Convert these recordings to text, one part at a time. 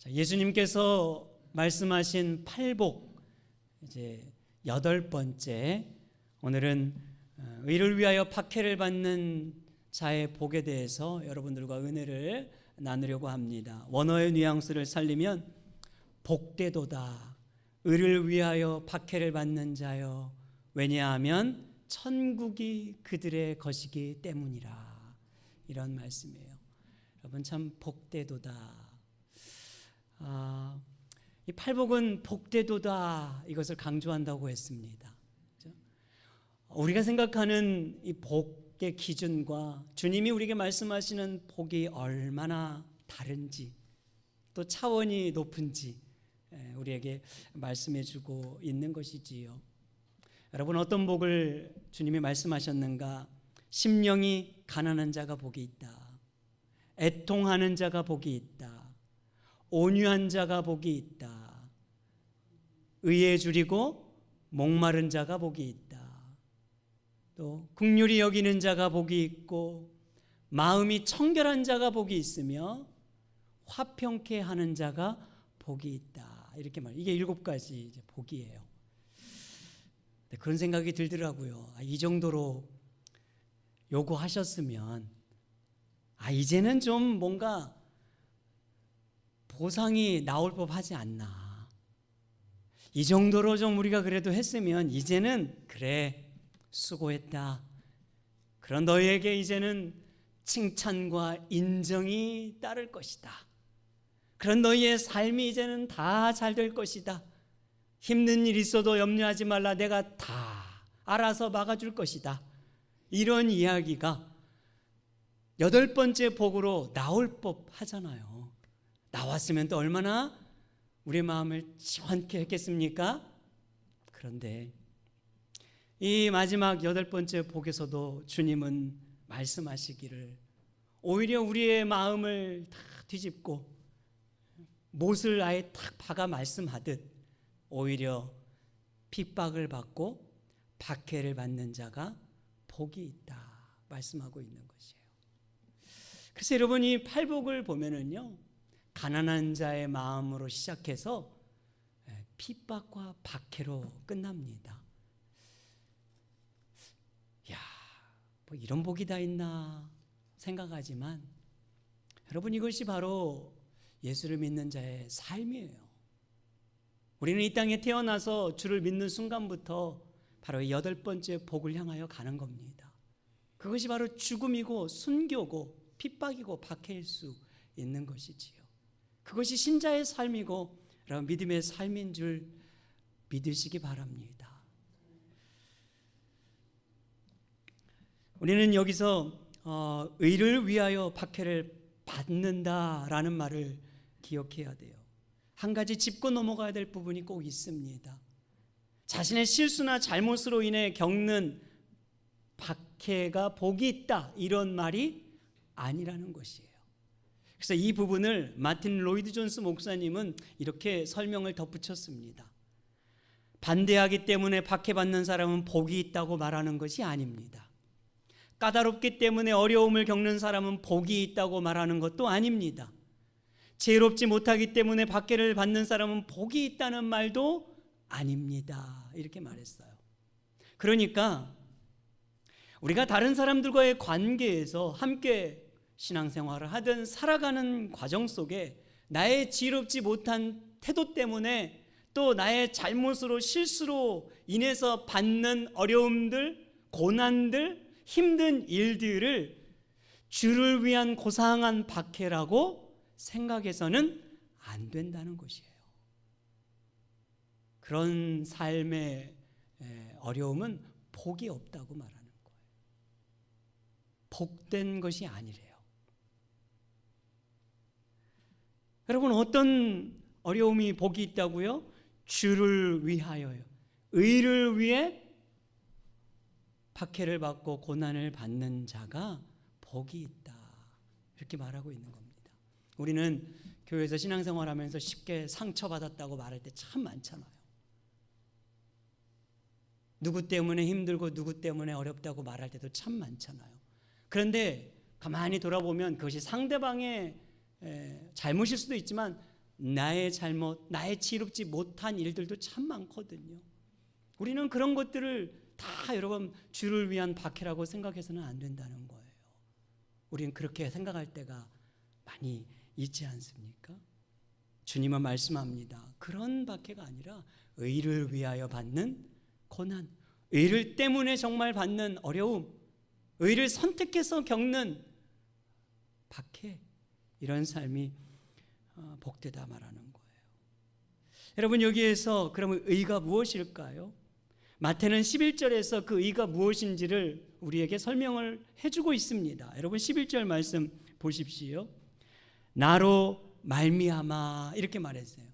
예수님께서 말씀하신 팔복, 이제 8번째, 오늘은 의를 위하여 박해를 받는 자의 복에 대해서 여러분들과 은혜를 나누려고 합니다. 원어의 뉘앙스를 살리면 복되도다, 의를 위하여 박해를 받는 자여, 왜냐하면 천국이 그들의 것이기 때문이라. 이런 말씀이에요. 여러분, 참 복되도다. 이 팔복은 복되도다, 이것을 강조한다고 했습니다. 그렇죠? 우리가 생각하는 이 복의 기준과 주님이 우리에게 말씀하시는 복이 얼마나 다른지, 또 차원이 높은지 우리에게 말씀해 주고 있는 것이지요. 여러분, 어떤 복을 주님이 말씀하셨는가? 심령이 가난한 자가 복이 있다, 애통하는 자가 복이 있다, 온유한 자가 복이 있다, 의에 줄이고 목마른 자가 복이 있다, 또 긍휼히 여기는 자가 복이 있고 마음이 청결한 자가 복이 있으며 화평케 하는 자가 복이 있다. 이렇게 이게 7가지 복이에요. 그런 생각이 들더라고요. 이 정도로 요구하셨으면 이제는 좀 뭔가 보상이 나올 법하지 않나. 이 정도로 좀 우리가 그래도 했으면 이제는 그래, 수고했다, 그런 너희에게 이제는 칭찬과 인정이 따를 것이다, 그런 너희의 삶이 이제는 다 잘 될 것이다, 힘든 일 있어도 염려하지 말라, 내가 다 알아서 막아줄 것이다, 이런 이야기가 8번째 복으로 나올 법하잖아요. 나왔으면 또 얼마나 우리의 마음을 시원케 했겠습니까? 그런데 이 마지막 8번째 복에서도 주님은 말씀하시기를 오히려 우리의 마음을 다 뒤집고 못을 아예 탁 박아 말씀하듯 오히려 핍박을 받고 박해를 받는 자가 복이 있다 말씀하고 있는 것이에요. 그래서 여러분, 이 팔복을 보면은요, 가난한 자의 마음으로 시작해서 핍박과 박해로 끝납니다. 뭐 이런 복이 다 있나 생각하지만 여러분, 이것이 바로 예수를 믿는 자의 삶이에요. 우리는 이 땅에 태어나서 주를 믿는 순간부터 바로 이 8번째 복을 향하여 가는 겁니다. 그것이 바로 죽음이고 순교고 핍박이고 박해일 수 있는 것이지요. 그것이 신자의 삶이고 믿음의 삶인 줄 믿으시기 바랍니다. 우리는 여기서 의를 위하여 박해를 받는다라는 말을 기억해야 돼요. 한 가지 짚고 넘어가야 될 부분이 꼭 있습니다. 자신의 실수나 잘못으로 인해 겪는 박해가 복이 있다, 이런 말이 아니라는 것이에요. 그래서 이 부분을 마틴 로이드 존스 목사님은 이렇게 설명을 덧붙였습니다. 반대하기 때문에 박해받는 사람은 복이 있다고 말하는 것이 아닙니다. 까다롭기 때문에 어려움을 겪는 사람은 복이 있다고 말하는 것도 아닙니다. 지혜롭지 못하기 때문에 박해를 받는 사람은 복이 있다는 말도 아닙니다. 이렇게 말했어요. 그러니까 우리가 다른 사람들과의 관계에서 함께 신앙생활을 하든 살아가는 과정 속에 나의 지혜롭지 못한 태도 때문에 또 나의 잘못으로 실수로 인해서 받는 어려움들, 고난들, 힘든 일들을 주를 위한 고상한 박해라고 생각해서는 안 된다는 것이에요. 그런 삶의 어려움은 복이 없다고 말하는 거예요. 복된 것이 아니래요. 여러분, 어떤 어려움이 복이 있다고요? 주를 위하여요. 의를 위해 박해를 받고 고난을 받는 자가 복이 있다, 이렇게 말하고 있는 겁니다. 우리는 교회에서 신앙생활하면서 쉽게 상처받았다고 말할 때 참 많잖아요. 누구 때문에 힘들고 누구 때문에 어렵다고 말할 때도 참 많잖아요. 그런데 가만히 돌아보면 그것이 상대방의 잘못일 수도 있지만 나의 잘못, 나의 지혜롭지 못한 일들도 참 많거든요. 우리는 그런 것들을 다 여러분 주를 위한 박해라고 생각해서는 안 된다는 거예요. 우리는 그렇게 생각할 때가 많이 있지 않습니까? 주님은 말씀합니다. 그런 박해가 아니라 의를 위하여 받는 고난, 의를 때문에 정말 받는 어려움, 의를 선택해서 겪는 박해, 이런 삶이 복되다 말하는 거예요. 여러분, 여기에서 그러면 의가 무엇일까요? 마태는 11절에서 그 의가 무엇인지를 우리에게 설명을 해주고 있습니다. 여러분 11절 말씀 보십시오. 나로 말미암아, 이렇게 말했어요.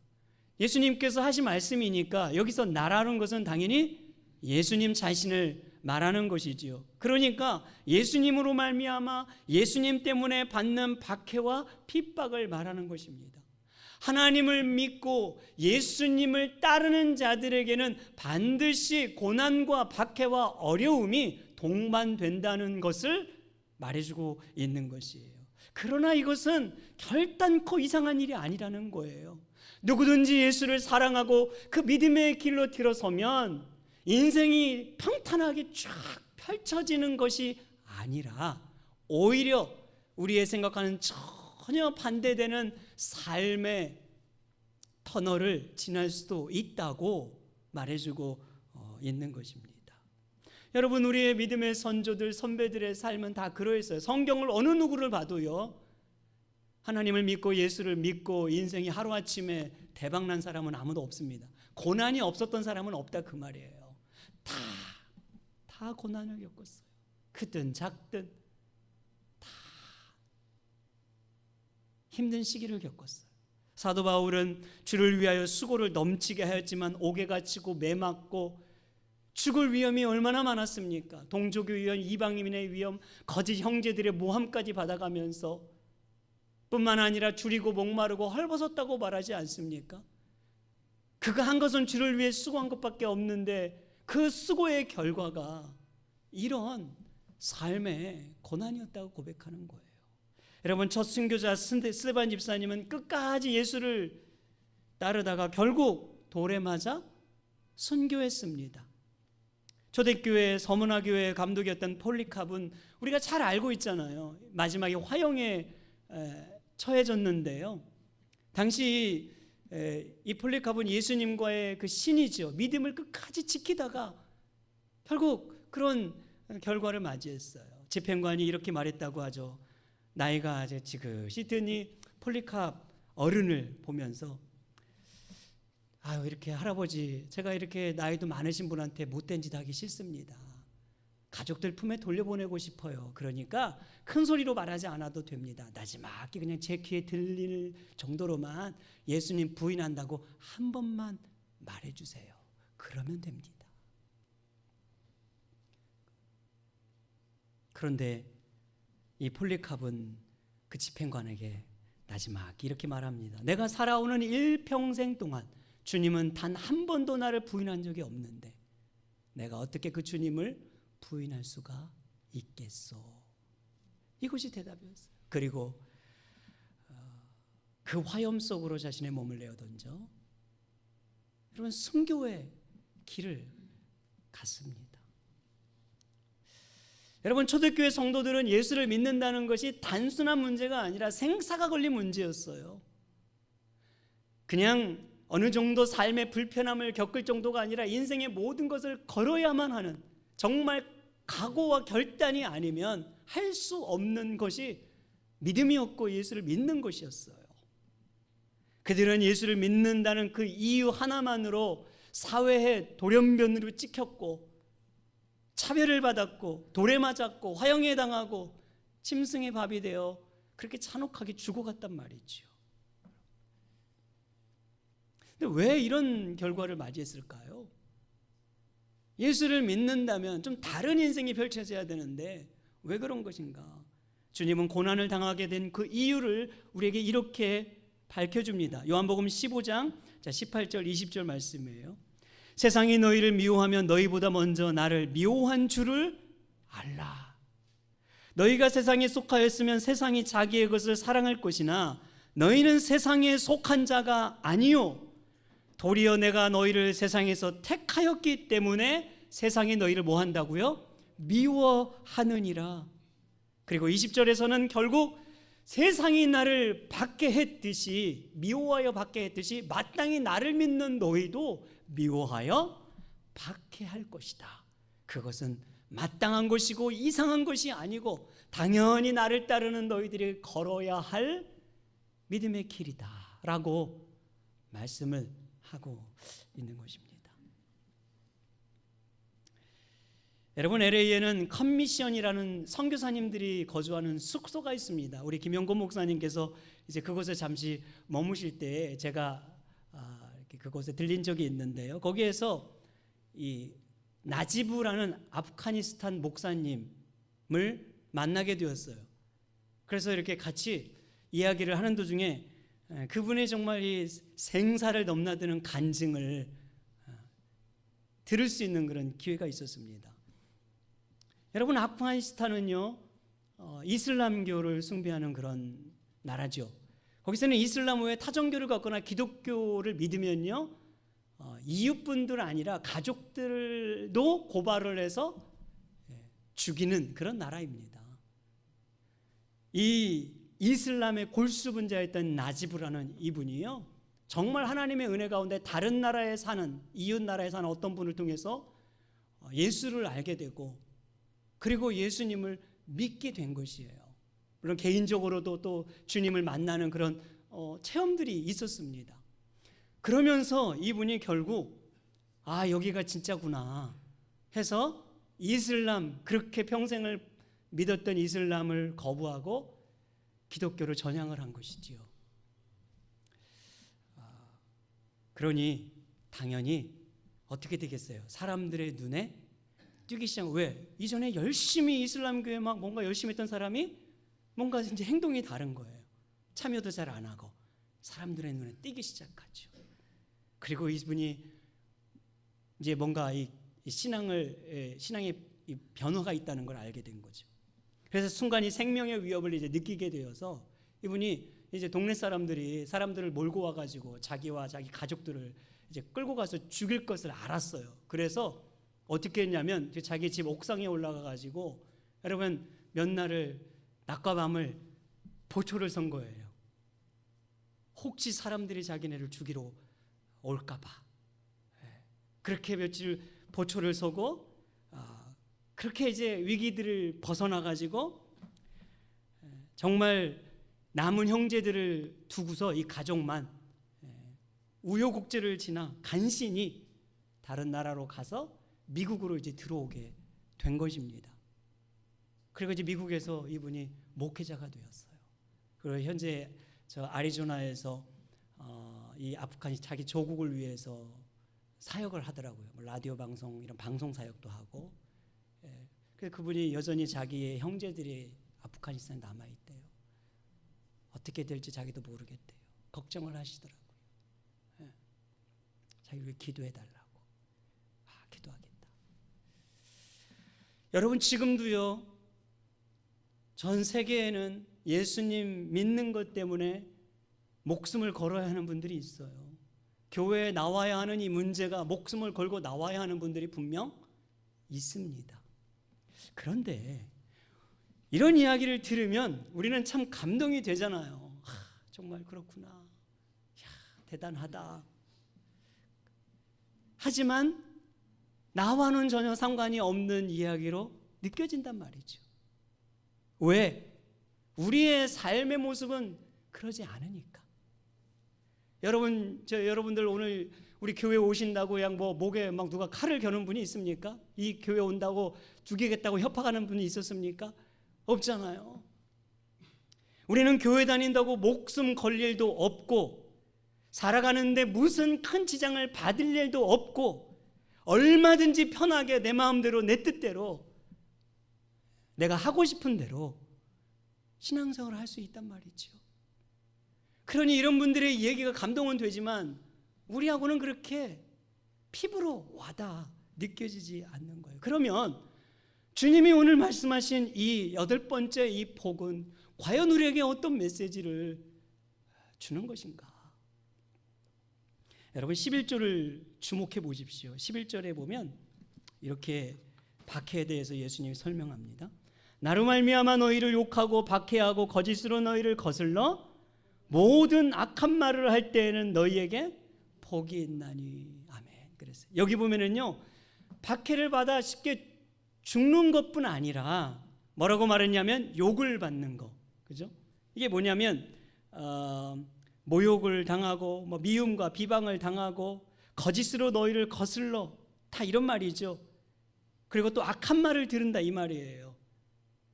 예수님께서 하신 말씀이니까 여기서 나라는 것은 당연히 예수님 자신을 말하는 것이지요. 그러니까 예수님으로 말미암아 예수님 때문에 받는 박해와 핍박을 말하는 것입니다. 하나님을 믿고 예수님을 따르는 자들에게는 반드시 고난과 박해와 어려움이 동반된다는 것을 말해주고 있는 것이에요. 그러나 이것은 결단코 이상한 일이 아니라는 거예요. 누구든지 예수를 사랑하고 그 믿음의 길로 들어서면 인생이 평탄하게 쫙 펼쳐지는 것이 아니라 오히려 우리의 생각하는 전혀 반대되는 삶의 터널을 지날 수도 있다고 말해주고 있는 것입니다. 여러분, 우리의 믿음의 선조들, 선배들의 삶은 다 그러했어요. 성경을 어느 누구를 봐도요, 하나님을 믿고 예수를 믿고 인생이 하루아침에 대박난 사람은 아무도 없습니다. 고난이 없었던 사람은 없다, 그 말이에요. 다 고난을 겪었어요. 크든 작든 다 힘든 시기를 겪었어요. 사도 바울은 주를 위하여 수고를 넘치게 하였지만 옥에 갇히고 매맞고 죽을 위험이 얼마나 많았습니까? 동족의 위험, 이방인의 위험, 거짓 형제들의 모함까지 받아가면서 뿐만 아니라 줄이고 목마르고 헐벗었다고 말하지 않습니까? 그가 한 것은 주를 위해 수고한 것밖에 없는데 그 수고의 결과가 이런 삶의 고난이었다고 고백하는 거예요. 여러분, 첫 순교자 스데반 집사님은 끝까지 예수를 따르다가 결국 돌에 맞아 순교했습니다. 초대교회 서문화교회 감독이었던 폴리캅은 우리가 잘 알고 있잖아요. 마지막에 화형에 처해졌는데요. 당시 이 폴리캅은 예수님과의 그 신이죠. 믿음을 끝까지 지키다가 결국 그런 결과를 맞이했어요. 집행관이 이렇게 말했다고 하죠. 나이가 아주 지긋이 드니 폴리캅 어른을 보면서 아유, 이렇게 할아버지, 제가 이렇게 나이도 많으신 분한테 못된 짓 하기 싫습니다. 가족들 품에 돌려보내고 싶어요. 그러니까 큰 소리로 말하지 않아도 됩니다. 나지막히 그냥 제 귀에 들릴 정도로만 예수님 부인한다고 한 번만 말해주세요. 그러면 됩니다. 그런데 이 폴리캅은 그 집행관에게 나지막히 이렇게 말합니다. 내가 살아오는 일평생 동안 주님은 단 한 번도 나를 부인한 적이 없는데 내가 어떻게 그 주님을 부인할 수가 있겠소? 이것이 대답이었어요. 그리고 그 화염 속으로 자신의 몸을 내어 던져 여러분 순교의 길을 갔습니다. 여러분, 초대교회 성도들은 예수를 믿는다는 것이 단순한 문제가 아니라 생사가 걸린 문제였어요. 그냥 어느 정도 삶의 불편함을 겪을 정도가 아니라 인생의 모든 것을 걸어야만 하는, 정말 각오와 결단이 아니면 할 수 없는 것이 믿음이었고 예수를 믿는 것이었어요. 그들은 예수를 믿는다는 그 이유 하나만으로 사회의 돌연변으로 찍혔고 차별을 받았고 돌에 맞았고 화형에 당하고 짐승의 밥이 되어 그렇게 잔혹하게 죽어갔단 말이죠. 근데 왜 이런 결과를 맞이했을까요? 예수를 믿는다면 좀 다른 인생이 펼쳐져야 되는데 왜 그런 것인가? 주님은 고난을 당하게 된 그 이유를 우리에게 이렇게 밝혀줍니다. 요한복음 15장 18절 20절 말씀이에요. 세상이 너희를 미워하며 너희보다 먼저 나를 미워한 줄을 알라. 너희가 세상에 속하였으면 세상이 자기의 것을 사랑할 것이나 너희는 세상에 속한 자가 아니요 도리어 내가 너희를 세상에서 택하였기 때문에 세상이 너희를 뭐 한다고요? 미워하느니라. 그리고 20절에서는 결국 세상이 나를 받게 했듯이, 미워하여 받게 했듯이 마땅히 나를 믿는 너희도 미워하여 받게 할 것이다. 그것은 마땅한 것이고 이상한 것이 아니고 당연히 나를 따르는 너희들이 걸어야 할 믿음의 길이다 라고 말씀을 하고 있는 것입니다. 여러분, LA에는 컨미션이라는 선교사님들이 거주하는 숙소가 있습니다. 우리 김영곤 목사님께서 이제 그곳에 잠시 머무실 때 제가 그곳에 들린 적이 있는데요. 거기에서 이 나지부라는 아프가니스탄 목사님을 만나게 되었어요. 그래서 이렇게 같이 이야기를 하는 도중에 그분의 정말 이 생사를 넘나드는 간증을 들을 수 있는 그런 기회가 있었습니다. 여러분, 아프가니스탄은요 이슬람교를 숭배하는 그런 나라죠. 거기서는 이슬람 외에 타종교를 갖거나 기독교를 믿으면요 이웃분들 아니라 가족들도 고발을 해서 죽이는 그런 나라입니다. 이 이슬람의 골수분자였던 나지부라는 이분이요 정말 하나님의 은혜 가운데 다른 나라에 사는, 이웃 나라에 사는 어떤 분을 통해서 예수를 알게 되고 그리고 예수님을 믿게 된 것이에요. 물론 개인적으로도 또 주님을 만나는 그런 체험들이 있었습니다. 그러면서 이분이 결국 여기가 진짜구나 해서 이슬람, 그렇게 평생을 믿었던 이슬람을 거부하고 기독교를 전향을 한 것이지요. 그러니 당연히 어떻게 되겠어요? 사람들의 눈에 띄기 시작. 왜? 이전에 열심히 이슬람교에 막 뭔가 열심히 했던 사람이 뭔가 이제 행동이 다른 거예요. 참여도 잘 안 하고 사람들의 눈에 띄기 시작하죠. 그리고 이분이 이제 뭔가 이 신앙의 이 변화가 있다는 걸 알게 된 거죠. 그래서 순간 이 생명의 위협을 이제 느끼게 되어서 이분이 이제 동네 사람들을 몰고 와가지고 자기와 자기 가족들을 이제 끌고 가서 죽일 것을 알았어요. 그래서 어떻게 했냐면 자기 집 옥상에 올라가가지고 여러분 몇 날을 낮과 밤을 보초를 선 거예요. 혹시 사람들이 자기네를 죽이러 올까봐. 그렇게 며칠 보초를 서고 그렇게 이제 위기들을 벗어나가지고 정말 남은 형제들을 두고서 이 가족만 우여곡절을 지나 간신히 다른 나라로 가서 미국으로 이제 들어오게 된 것입니다. 그리고 이제 미국에서 이분이 목회자가 되었어요. 그리고 현재 저 아리조나에서 이 아프간 자기 조국을 위해서 사역을 하더라고요. 라디오 방송 이런 방송 사역도 하고. 그래서 그분이 여전히 자기의 형제들이 아프가니스탄에 남아 있대요. 어떻게 될지 자기도 모르겠대요. 걱정을 하시더라고요. 자기를 기도해 달라고. 기도하겠다. 여러분, 지금도요 전 세계에는 예수님 믿는 것 때문에 목숨을 걸어야 하는 분들이 있어요. 교회에 나와야 하는 이 문제가 목숨을 걸고 나와야 하는 분들이 분명 있습니다. 그런데 이런 이야기를 들으면 우리는 참 감동이 되잖아요. 정말 그렇구나. 대단하다. 하지만 나와는 전혀 상관이 없는 이야기로 느껴진단 말이죠. 왜? 우리의 삶의 모습은 그러지 않으니까. 여러분들 오늘 우리 교회 오신다고 그냥 목에 막 누가 칼을 겨눈 분이 있습니까? 이 교회 온다고 죽이겠다고 협박하는 분이 있었습니까? 없잖아요. 우리는 교회 다닌다고 목숨 걸 일도 없고 살아가는데 무슨 큰 지장을 받을 일도 없고 얼마든지 편하게 내 마음대로 내 뜻대로 내가 하고 싶은 대로 신앙생활을 할 수 있단 말이죠. 그러니 이런 분들의 얘기가 감동은 되지만 우리하고는 그렇게 피부로 와닿아 느껴지지 않는 거예요. 그러면 주님이 오늘 말씀하신 이 8번째 이 복은 과연 우리에게 어떤 메시지를 주는 것인가? 여러분 11절을 주목해 보십시오. 11절에 보면 이렇게 박해에 대해서 예수님이 설명합니다. 나로 말미암아 너희를 욕하고 박해하고 거짓으로 너희를 거슬러 모든 악한 말을 할 때에는 너희에게 복이 있나니. 아멘. 그랬어요. 여기 보면은요, 박해를 받아 쉽게 죽는 것뿐 아니라 뭐라고 말했냐면 욕을 받는 거, 그죠? 이게 뭐냐면 모욕을 당하고 미움과 비방을 당하고 거짓으로 너희를 거슬러, 다 이런 말이죠. 그리고 또 악한 말을 들은다 이 말이에요.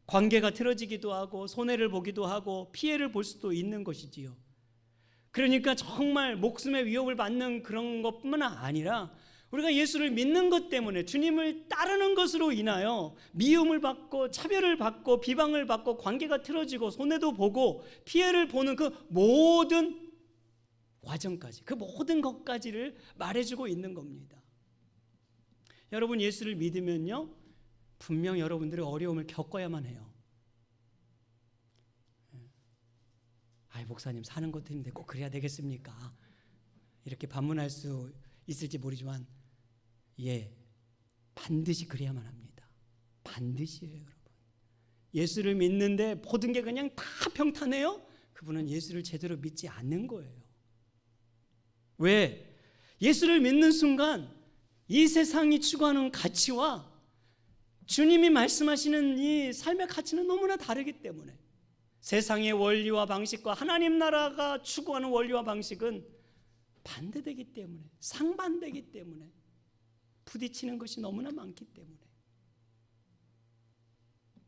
관계가 틀어지기도 하고 손해를 보기도 하고 피해를 볼 수도 있는 것이지요. 그러니까 정말 목숨의 위협을 받는 그런 것뿐만 아니라 우리가 예수를 믿는 것 때문에, 주님을 따르는 것으로 인하여 미움을 받고 차별을 받고 비방을 받고 관계가 틀어지고 손해도 보고 피해를 보는 그 모든 과정까지, 그 모든 것까지를 말해주고 있는 겁니다. 여러분 예수를 믿으면요, 분명 여러분들의 어려움을 겪어야만 해요. 아이, 목사님 사는 것도 힘든데 꼭 그래야 되겠습니까? 이렇게 반문할 수 있을지 모르지만 반드시 그래야만 합니다. 반드시예요, 여러분. 예수를 믿는데 모든 게 그냥 다 평탄해요? 그분은 예수를 제대로 믿지 않는 거예요. 왜? 예수를 믿는 순간 이 세상이 추구하는 가치와 주님이 말씀하시는 이 삶의 가치는 너무나 다르기 때문에, 세상의 원리와 방식과 하나님 나라가 추구하는 원리와 방식은 반대되기 때문에, 상반되기 때문에 부딪히는 것이 너무나 많기 때문에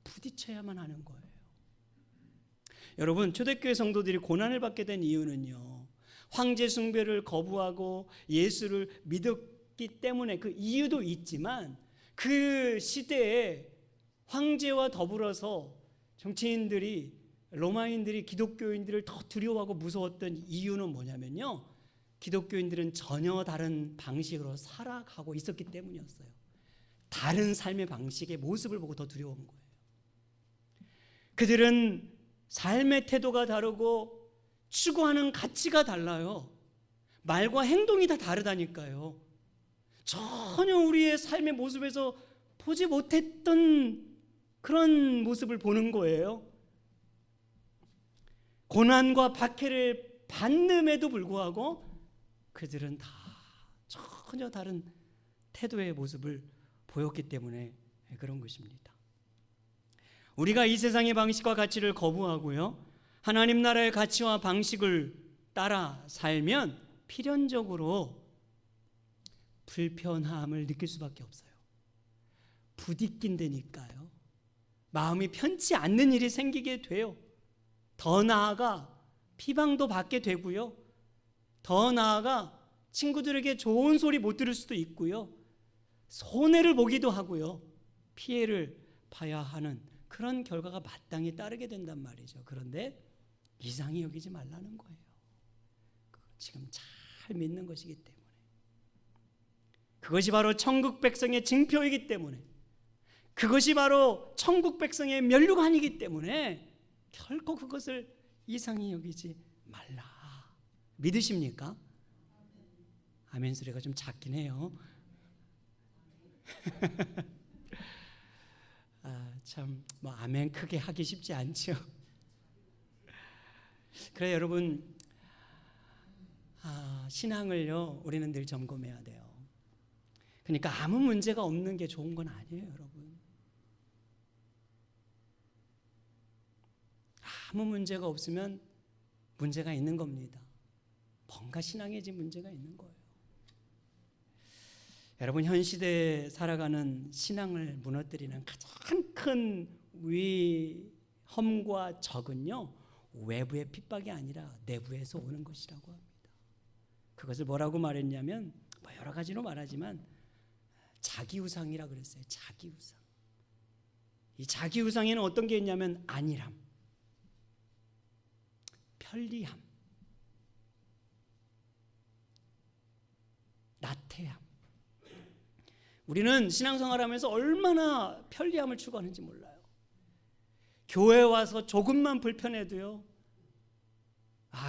부딪혀야만 하는 거예요. 여러분, 초대교회 성도들이 고난을 받게 된 이유는요, 황제 숭배를 거부하고 예수를 믿었기 때문에 그 이유도 있지만, 그 시대에 황제와 더불어서 정치인들이, 로마인들이 기독교인들을 더 두려워하고 무서웠던 이유는 뭐냐면요, 기독교인들은 전혀 다른 방식으로 살아가고 있었기 때문이었어요. 다른 삶의 방식의 모습을 보고 더 두려운 거예요. 그들은 삶의 태도가 다르고 추구하는 가치가 달라요. 말과 행동이 다 다르다니까요. 전혀 우리의 삶의 모습에서 보지 못했던 그런 모습을 보는 거예요. 고난과 박해를 받음에도 불구하고 그들은 다 전혀 다른 태도의 모습을 보였기 때문에 그런 것입니다. 우리가 이 세상의 방식과 가치를 거부하고요, 하나님 나라의 가치와 방식을 따라 살면 필연적으로 불편함을 느낄 수밖에 없어요. 부딪힌다니까요. 마음이 편치 않는 일이 생기게 돼요. 더 나아가 비방도 받게 되고요, 더 나아가 친구들에게 좋은 소리 못 들을 수도 있고요, 손해를 보기도 하고요, 피해를 봐야 하는 그런 결과가 마땅히 따르게 된단 말이죠. 그런데 이상히 여기지 말라는 거예요. 지금 잘 믿는 것이기 때문에, 그것이 바로 천국 백성의 징표이기 때문에, 그것이 바로 천국 백성의 면류관이기 때문에 결코 그것을 이상히 여기지 말라. 믿으십니까? 아멘 소리가 좀 작긴 해요. 참 아멘 크게 하기 쉽지 않죠. 그래 여러분, 신앙을요 우리는 늘 점검해야 돼요. 그러니까 아무 문제가 없는 게 좋은 건 아니에요, 여러분. 아무 문제가 없으면 문제가 있는 겁니다. 뭔가 신앙에 지금 문제가 있는 거예요. 여러분, 현 시대에 살아가는 신앙을 무너뜨리는 가장 큰 위험과 적은요, 외부의 핍박이 아니라 내부에서 오는 것이라고 합니다. 그것을 뭐라고 말했냐면, 여러 가지로 말하지만 자기우상이라 그랬어요. 자기우상. 이 자기우상에는 어떤 게 있냐면 안일함, 편리함, 나태함. 우리는 신앙생활하면서 얼마나 편리함을 추구하는지 몰라요. 교회 와서 조금만 불편해도요,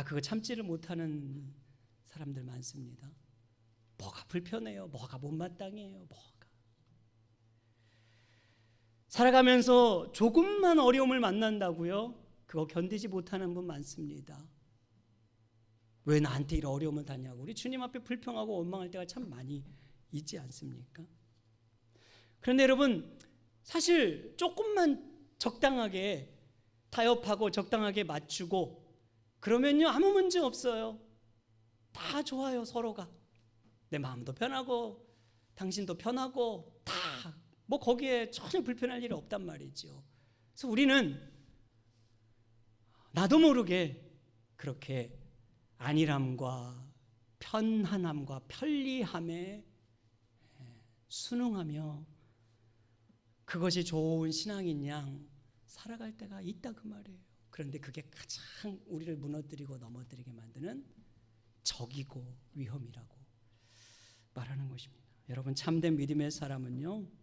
그거 참지를 못하는 사람들 많습니다. 뭐가 불편해요? 뭐가 못마땅해요? 뭐가. 살아가면서 조금만 어려움을 만난다고요? 그거 견디지 못하는 분 많습니다. 왜 나한테 이런 어려움을 다냐고. 우리 주님 앞에 불평하고 원망할 때가 참 많이 있지 않습니까? 그런데 여러분, 사실 조금만 적당하게 타협하고 적당하게 맞추고 그러면요 아무 문제 없어요. 다 좋아요. 서로가 내 마음도 편하고 당신도 편하고 다 뭐 거기에 전혀 불편할 일이 없단 말이죠. 그래서 우리는 나도 모르게 그렇게 안일함과 편안함과 편리함에 순응하며 그것이 좋은 신앙인 양 살아갈 때가 있다 그 말이에요. 그런데 그게 가장 우리를 무너뜨리고 넘어뜨리게 만드는 적이고 위험이라고 말하는 것입니다. 여러분, 참된 믿음의 사람은요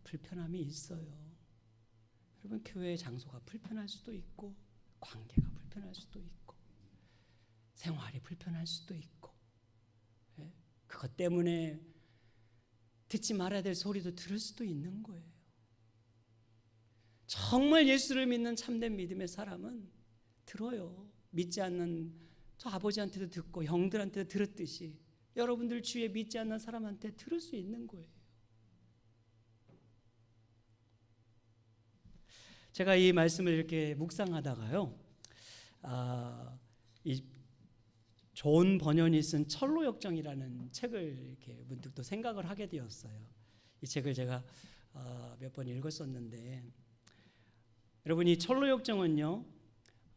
불편함이 있어요. 여러분, 교회의 장소가 불편할 수도 있고 관계가 불편할 수도 있고 생활이 불편할 수도 있고 그것 때문에 듣지 말아야 될 소리도 들을 수도 있는 거예요. 정말 예수를 믿는 참된 믿음의 사람은 들어요. 믿지 않는 저 아버지한테도 듣고 형들한테도 들었듯이 여러분들 주위에 믿지 않는 사람한테 들을 수 있는 거예요. 제가 이 말씀을 이렇게 묵상하다가요, 이 존 버년이 쓴 철로역정이라는 책을 이렇게 문득 또 생각을 하게 되었어요. 이 책을 제가 몇 번 읽었었는데, 여러분, 이 철로역정은요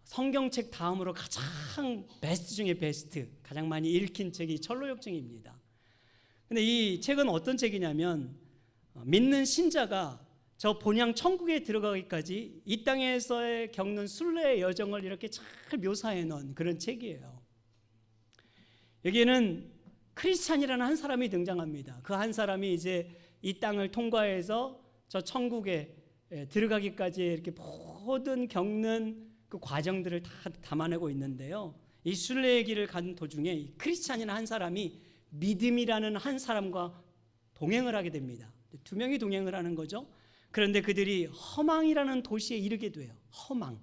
성경책 다음으로 가장 베스트 중에 베스트, 가장 많이 읽힌 책이 철로역정입니다. 근데 이 책은 어떤 책이냐면 믿는 신자가 저 본향 천국에 들어가기까지 이 땅에서의 겪는 순례의 여정을 이렇게 잘 묘사해 놓은 그런 책이에요. 여기에는 크리스찬이라는 한 사람이 등장합니다. 그 한 사람이 이제 이 땅을 통과해서 저 천국에 들어가기까지 이렇게 모든 겪는 그 과정들을 다 담아내고 있는데요. 이 순례의 길을 가는 도중에 이 크리스찬이라는 한 사람이 믿음이라는 한 사람과 동행을 하게 됩니다. 두 명이 동행을 하는 거죠. 그런데 그들이 허망이라는 도시에 이르게 돼요. 허망.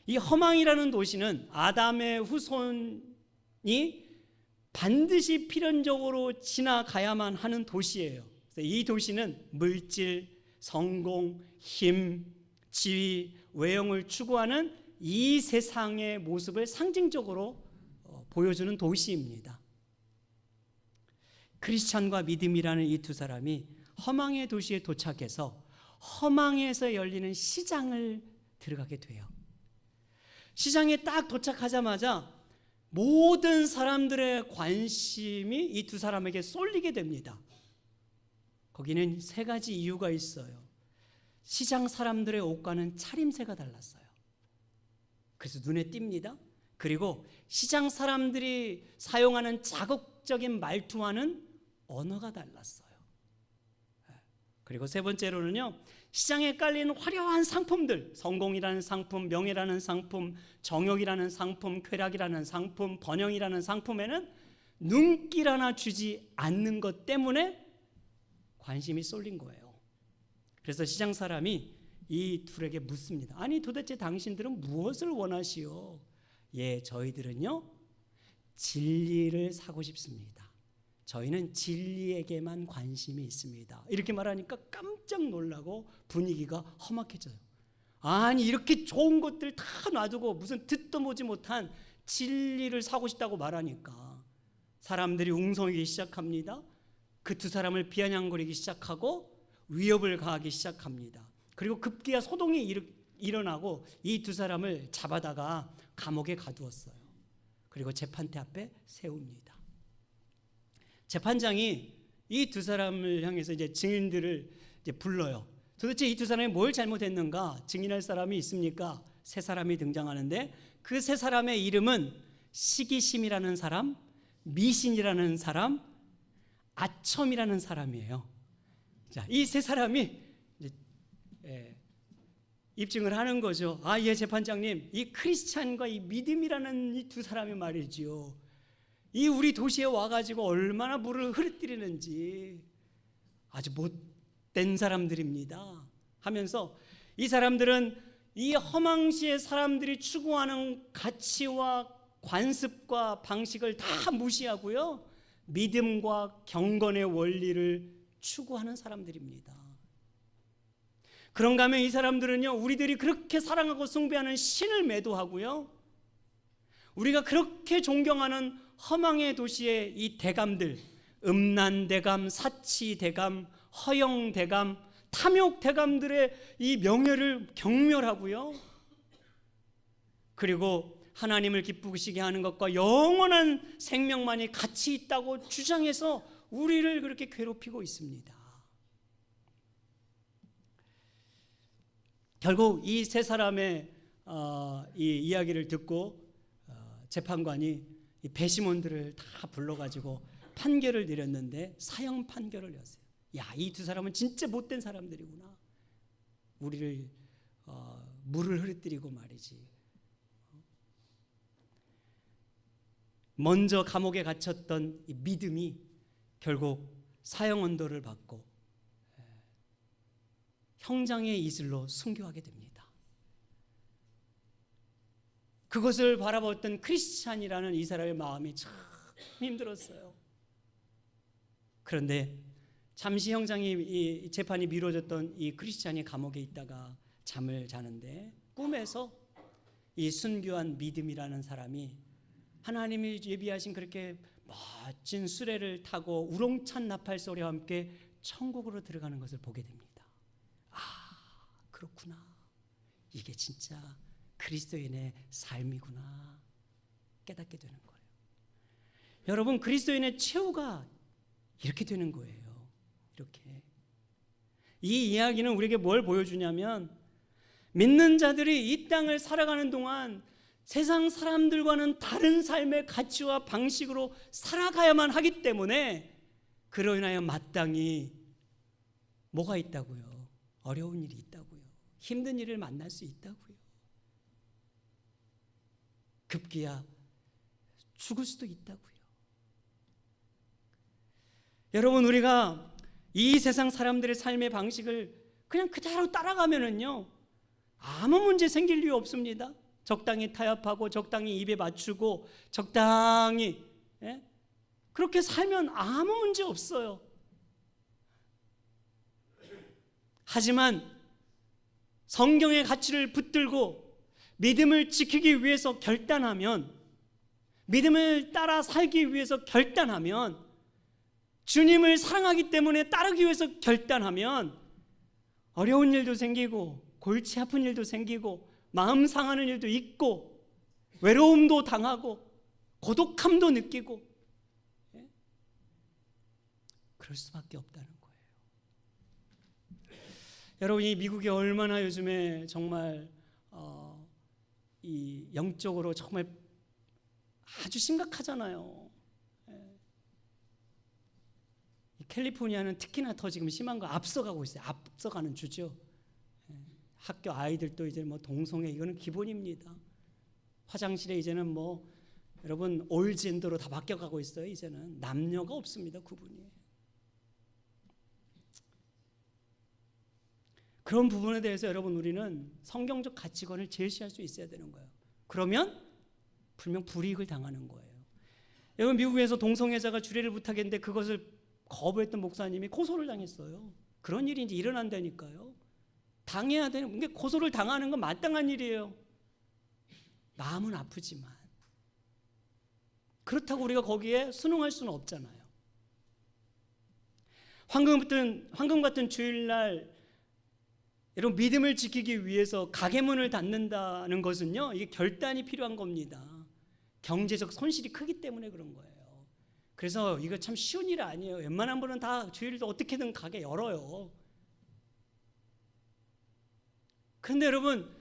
이 허망이라는 도시는 아담의 후손이 반드시 필연적으로 지나가야만 하는 도시예요. 그래서 이 도시는 물질, 성공, 힘, 지위, 외형을 추구하는 이 세상의 모습을 상징적으로 보여주는 도시입니다. 크리스찬과 믿음이라는 이 두 사람이 허망의 도시에 도착해서 허망에서 열리는 시장을 들어가게 돼요. 시장에 딱 도착하자마자 모든 사람들의 관심이 이 두 사람에게 쏠리게 됩니다. 거기는 세 가지 이유가 있어요. 시장 사람들의 옷과는 차림새가 달랐어요. 그래서 눈에 띕니다. 그리고 시장 사람들이 사용하는 자극적인 말투와는 언어가 달랐어요. 그리고 세 번째로는요, 시장에 깔린 화려한 상품들, 성공이라는 상품, 명예라는 상품, 정욕이라는 상품, 쾌락이라는 상품, 번영이라는 상품에는 눈길 하나 주지 않는 것 때문에 관심이 쏠린 거예요. 그래서 시장 사람이 이 둘에게 묻습니다. 아니, 도대체 당신들은 무엇을 원하시오? 예, 저희들은요 진리를 사고 싶습니다. 저희는 진리에게만 관심이 있습니다. 이렇게 말하니까 깜짝 놀라고 분위기가 험악해져요. 아니, 이렇게 좋은 것들 다 놔두고 무슨 듣도 보지 못한 진리를 사고 싶다고 말하니까 사람들이 웅성이기 시작합니다. 그 두 사람을 비아냥거리기 시작하고 위협을 가하기 시작합니다. 그리고 급기야 소동이 일어나고 이 두 사람을 잡아다가 감옥에 가두었어요. 그리고 재판대 앞에 세웁니다. 재판장이 이 두 사람을 향해서 이제 증인들을 이제 불러요. 도대체 이 두 사람이 뭘 잘못했는가? 증인할 사람이 있습니까? 세 사람이 등장하는데 그 세 사람의 이름은 시기심이라는 사람, 미신이라는 사람, 아첨이라는 사람이에요. 자, 이 세 사람이 입증을 하는 거죠. 아, 예, 재판장님, 이 크리스찬과 이 믿음이라는 이 두 사람이 말이지요, 이 우리 도시에 와가지고 얼마나 물을 흐르뜨리는지 아주 못된 사람들입니다 하면서, 이 사람들은 이 허망시의 사람들이 추구하는 가치와 관습과 방식을 다 무시하고요, 믿음과 경건의 원리를 추구하는 사람들입니다. 그런가 하면 이 사람들은요, 우리들이 그렇게 사랑하고 숭배하는 신을 매도하고요, 우리가 그렇게 존경하는 허망의 도시의 이 대감들, 음란대감, 사치대감, 허영대감, 탐욕대감들의 이 명예를 경멸하고요, 그리고 하나님을 기쁘시게 하는 것과 영원한 생명만이 가치 있다고 주장해서 우리를 그렇게 괴롭히고 있습니다. 결국 이 세 사람의 이 이야기를 듣고 재판관이 이 배심원들을 다 불러가지고 판결을 내렸는데, 사형 판결을 내렸어요. 야, 이 두 사람은 진짜 못된 사람들이구나. 우리를 물을 흐르뜨리고 말이지. 먼저 감옥에 갇혔던 이 믿음이 결국 사형 언도를 받고 형장의 이슬로 순교하게 됩니다. 그것을 바라봤던 크리스찬이라는 이 사람의 마음이 참 힘들었어요. 그런데 잠시 형장이 이 재판이 미뤄졌던 이 크리스찬이 감옥에 있다가 잠을 자는데, 꿈에서 이 순교한 믿음이라는 사람이 하나님이 예비하신 그렇게 멋진 수레를 타고 우렁찬 나팔 소리와 함께 천국으로 들어가는 것을 보게 됩니다. 아, 그렇구나. 이게 진짜 그리스도인의 삶이구나 깨닫게 되는 거예요. 여러분, 그리스도인의 최후가 이렇게 되는 거예요. 이렇게. 이 이야기는 우리에게 뭘 보여주냐면, 믿는 자들이 이 땅을 살아가는 동안 세상 사람들과는 다른 삶의 가치와 방식으로 살아가야만 하기 때문에, 그로 인하여 마땅히 뭐가 있다고요? 어려운 일이 있다고요. 힘든 일을 만날 수 있다고요. 급기야 죽을 수도 있다고요. 여러분, 우리가 이 세상 사람들의 삶의 방식을 그냥 그대로 따라가면은요, 아무 문제 생길 이유 없습니다. 적당히 타협하고 적당히 입에 맞추고 적당히 그렇게 살면 아무 문제 없어요. 하지만 성경의 가치를 붙들고 믿음을 지키기 위해서 결단하면, 믿음을 따라 살기 위해서 결단하면, 주님을 사랑하기 때문에 따르기 위해서 결단하면 어려운 일도 생기고 골치 아픈 일도 생기고 마음 상하는 일도 있고 외로움도 당하고 고독함도 느끼고, 그럴 수밖에 없다는 거예요. 여러분, 이 미국이 얼마나 요즘에 정말 이 영적으로 정말 아주 심각하잖아요. 캘리포니아는 특히나 더 지금 심한 거 앞서가고 있어요. 앞서가는 주죠. 학교 아이들도 이제 뭐 동성애, 이거는 기본입니다. 화장실에 이제는 뭐 여러분 올 젠더로 다 바뀌어가고 있어요. 이제는 남녀가 없습니다. 구분이. 그런 부분에 대해서 여러분, 우리는 성경적 가치관을 제시할 수 있어야 되는 거예요. 그러면 분명 불이익을 당하는 거예요. 여러분, 미국에서 동성애자가 주례를 부탁했는데 그것을 거부했던 목사님이 고소를 당했어요. 그런 일이 이제 일어난다니까요. 당해야 되는 게, 고소를 당하는 건 마땅한 일이에요. 마음은 아프지만 그렇다고 우리가 거기에 순응할 수는 없잖아요. 황금 같은 주일날 여러분, 믿음을 지키기 위해서 가게 문을 닫는다는 것은요, 이게 결단이 필요한 겁니다. 경제적 손실이 크기 때문에 그런 거예요. 그래서 이거 참 쉬운 일 아니에요. 웬만한 분은 다 주일도 어떻게든 가게 열어요. 그런데 여러분,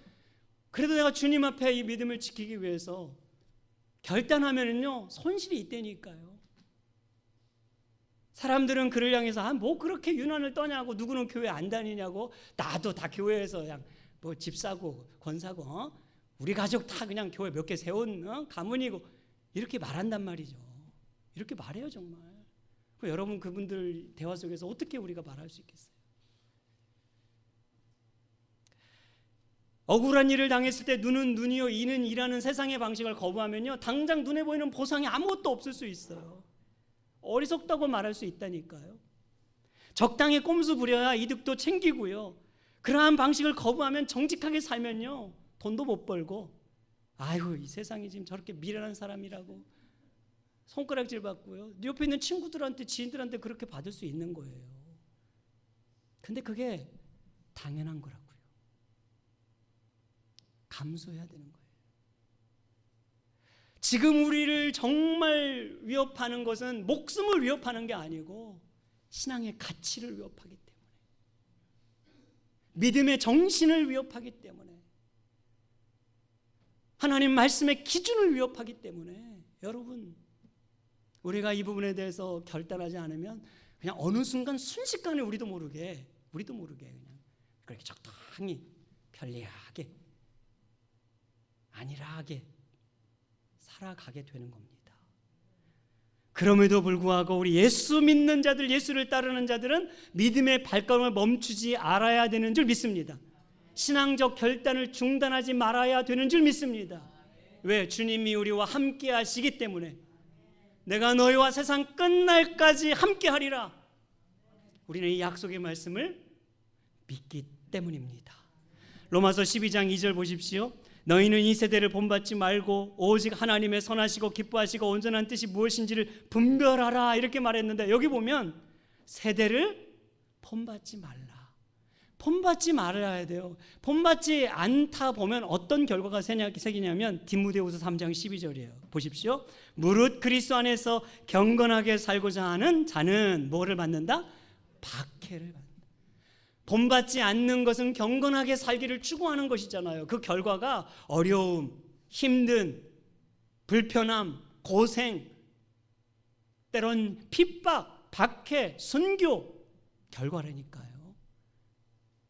그래도 내가 주님 앞에 이 믿음을 지키기 위해서 결단하면은요, 손실이 있다니까요. 사람들은 그를 향해서 뭐 그렇게 유난을 떠냐고, 누구는 교회 안 다니냐고, 나도 다 교회에서 그냥 뭐 집 사고 권 사고 우리 가족 다 그냥 교회 몇 개 세운 가문이고 이렇게 말한단 말이죠. 이렇게 말해요 정말. 여러분 그분들 대화 속에서 어떻게 우리가 말할 수 있겠어요? 억울한 일을 당했을 때 눈은 눈이요 이는 이라는 세상의 방식을 거부하면요 당장 눈에 보이는 보상이 아무것도 없을 수 있어요. 어리석다고 말할 수 있다니까요. 적당히 꼼수 부려야 이득도 챙기고요. 그러한 방식을 거부하면 정직하게 살면요 돈도 못 벌고 아이고 이 세상에 지금 저렇게 미련한 사람이라고 손가락질 받고요. 옆에 있는 친구들한테 지인들한테 그렇게 받을 수 있는 거예요. 근데 그게 당연한 거라고요. 감수해야 되는 거예요. 지금 우리를 정말 위협하는 것은 목숨을 위협하는 게 아니고 신앙의 가치를 위협하기 때문에, 믿음의 정신을 위협하기 때문에, 하나님 말씀의 기준을 위협하기 때문에 여러분 우리가 이 부분에 대해서 결단하지 않으면 그냥 어느 순간 순식간에 우리도 모르게 그냥 그렇게 적당히 편리하게 안일하게 살아가게 되는 겁니다. 그럼에도 불구하고 우리 예수 믿는 자들, 예수를 따르는 자들은 믿음의 발걸음을 멈추지 않아야 되는 줄 믿습니다. 신앙적 결단을 중단하지 말아야 되는 줄 믿습니다. 왜? 주님이 우리와 함께 하시기 때문에. 내가 너희와 세상 끝날까지 함께 하리라. 우리는 이 약속의 말씀을 믿기 때문입니다. 로마서 12장 2절 보십시오. 너희는 이 세대를 본받지 말고 오직 하나님의 선하시고 기뻐하시고 온전한 뜻이 무엇인지를 분별하라 이렇게 말했는데, 여기 보면 세대를 본받지 말라. 본받지 말아야 돼요. 본받지 않다 보면 어떤 결과가 생기냐면 디모데후서 3장 12절이에요. 보십시오. 무릇 그리스도 안에서 경건하게 살고자 하는 자는 뭐를 받는다? 박해를 받는다. 본받지 않는 것은 경건하게 살기를 추구하는 것이잖아요. 그 결과가 어려움, 힘든, 불편함, 고생, 때론 핍박, 박해, 순교 결과라니까요.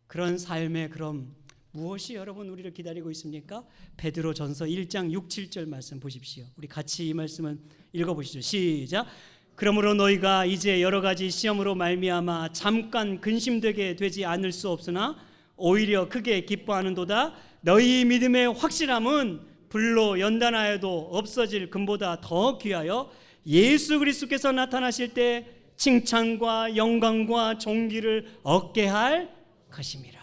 그런 삶에 그럼 무엇이 여러분 우리를 기다리고 있습니까? 베드로전서 1장 6, 7절 말씀 보십시오. 우리 같이 이 말씀은 읽어보시죠. 시작. 그러므로 너희가 이제 여러 가지 시험으로 말미암아 잠깐 근심되게 되지 않을 수 없으나 오히려 크게 기뻐하는도다. 너희 믿음의 확실함은 불로 연단하여도 없어질 금보다 더 귀하여 예수 그리스도께서 나타나실 때 칭찬과 영광과 존귀를 얻게 할 것임이라.